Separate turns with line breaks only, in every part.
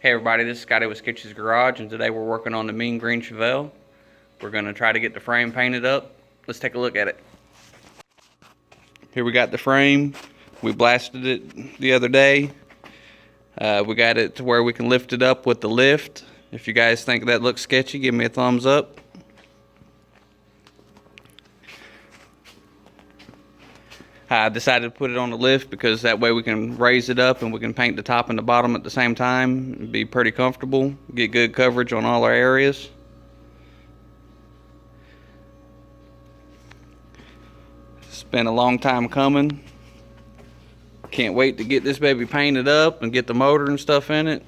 Hey everybody, this is Scotty with Sketchy's Garage, and today we're working on the mean green Chevelle. We're going to try to get the frame painted up. Let's take a look at it. Here we got the frame. We blasted it the other day. We got it to where we can lift it up with the lift. If you guys think that looks sketchy, give me a thumbs up. I decided to put it on the lift because that way we can raise it up and we can paint the top and the bottom at the same time. It'd be pretty comfortable, get good coverage on all our areas. It's been a long time coming. Can't wait to get this baby painted up and get the motor and stuff in it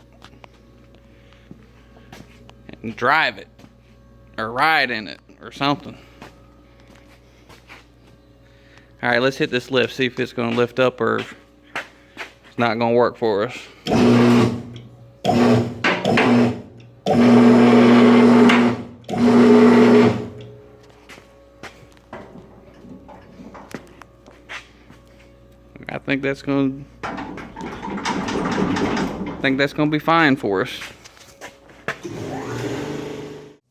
and drive it or ride in it or something. Alright, let's hit this lift, see if it's going to lift up or it's not going to work for us. I think that's going to be fine for us.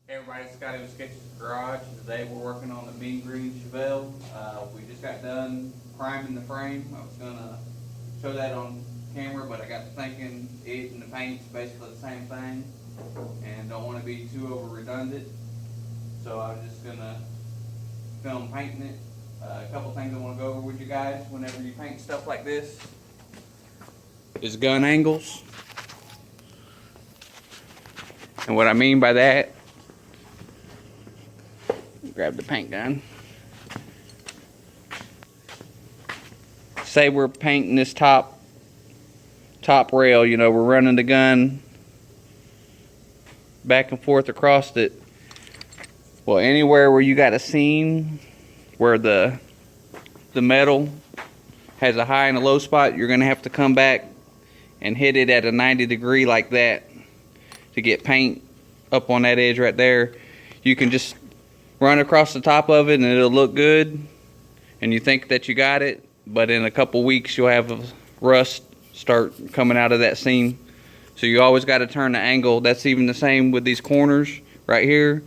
Hey everybody, it's Scotty with Sketchy's Garage. Today we're working on the mean green Chevelle. We just got done priming the frame. I was going to show that on camera, but I got to thinking it and the paint's basically the same thing and don't want to be too over redundant. So I was just going to film painting it. A couple things I want to go over with you guys whenever you paint stuff like this is gun angles. And what I mean by that, grab the paint gun. Say we're painting this top rail, you know, we're running the gun back and forth across it. Well, anywhere where you got a seam where the metal has a high and a low spot, you're going to have to come back and hit it at a 90 degree like that to get paint up on that edge right there. You can just run across the top of it and it'll look good and you think that you got it, but in a couple weeks you'll have rust start coming out of that seam. So you always got to turn the angle. That's even the same with these corners right here.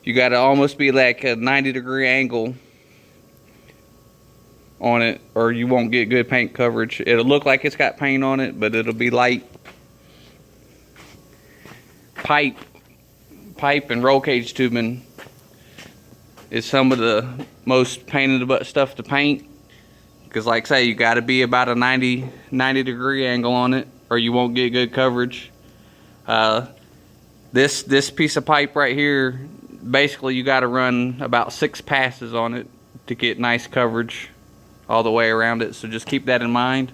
You got to almost be like a 90 degree angle on it or you won't get good paint coverage. It'll look like it's got paint on it, but it'll be light. Pipe and roll cage tubing is some of the most pain in the butt stuff to paint, because like I say, you got to be about a 90 degree angle on it or you won't get good coverage. This piece of pipe right here, basically you got to run about 6 passes on it to get nice coverage all the way around it. So just keep that in mind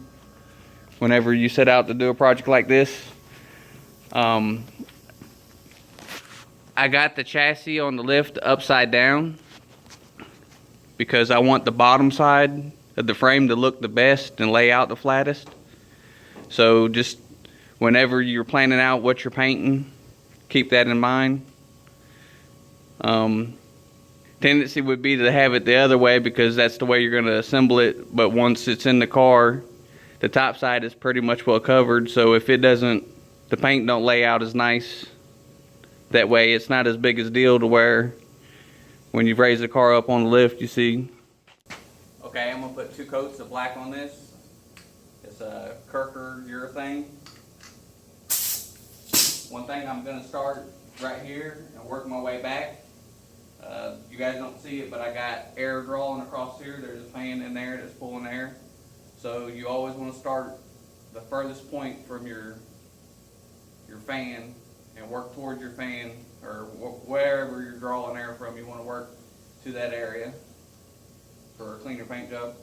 whenever you set out to do a project like this. I got the chassis on the lift upside down because I want the bottom side of the frame to look the best and lay out the flattest. So just whenever you're planning out what you're painting, keep that in mind. Tendency would be to have it the other way because that's the way you're going to assemble it, but once it's in the car, the top side is pretty much well covered, so if the paint don't lay out as nice, that way it's not as big as a deal to where when you raise the car up on the lift, you see. Okay, I'm going to put 2 coats of black on this. It's a Kirker urethane. One thing, I'm going to start right here and work my way back. You guys don't see it, but I got air drawing across here. There's a fan in there that's pulling air. So you always want to start the furthest point from your fan and work towards your fan, or wherever you're drawing air from. You want to work to that area for a cleaner paint job.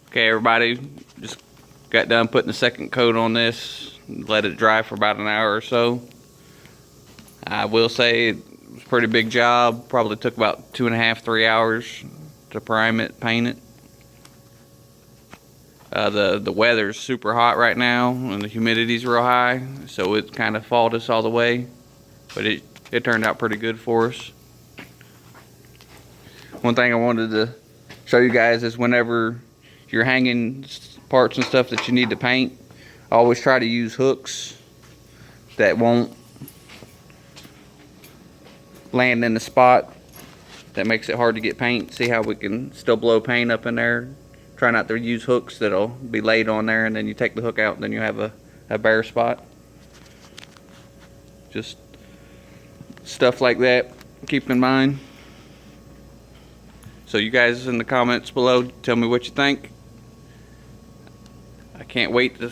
Okay, everybody, just got done putting the second coat on this. Let it dry for about an hour or so. I will say it was a pretty big job. Probably took about 2.5, 3 hours to prime it, paint it. The weather's super hot right now and the humidity's real high, so it kind of fogged us all the way. But it turned out pretty good for us. One thing I wanted to show you guys is whenever you're hanging parts and stuff that you need to paint, I always try to use hooks that won't land in the spot that makes it hard to get paint. See how we can still blow paint up in there? Try not to use hooks that'll be laid on there, and then you take the hook out and then you have a bare spot. Just stuff like that, keep in mind. So you guys in the comments below, tell me what you think. I can't wait to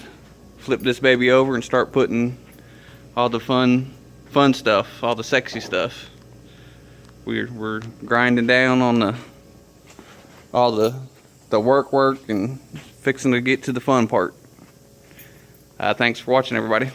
flip this baby over and start putting all the fun stuff, all the sexy stuff. We're grinding down on all the work and fixing to get to the fun part. Thanks for watching, everybody.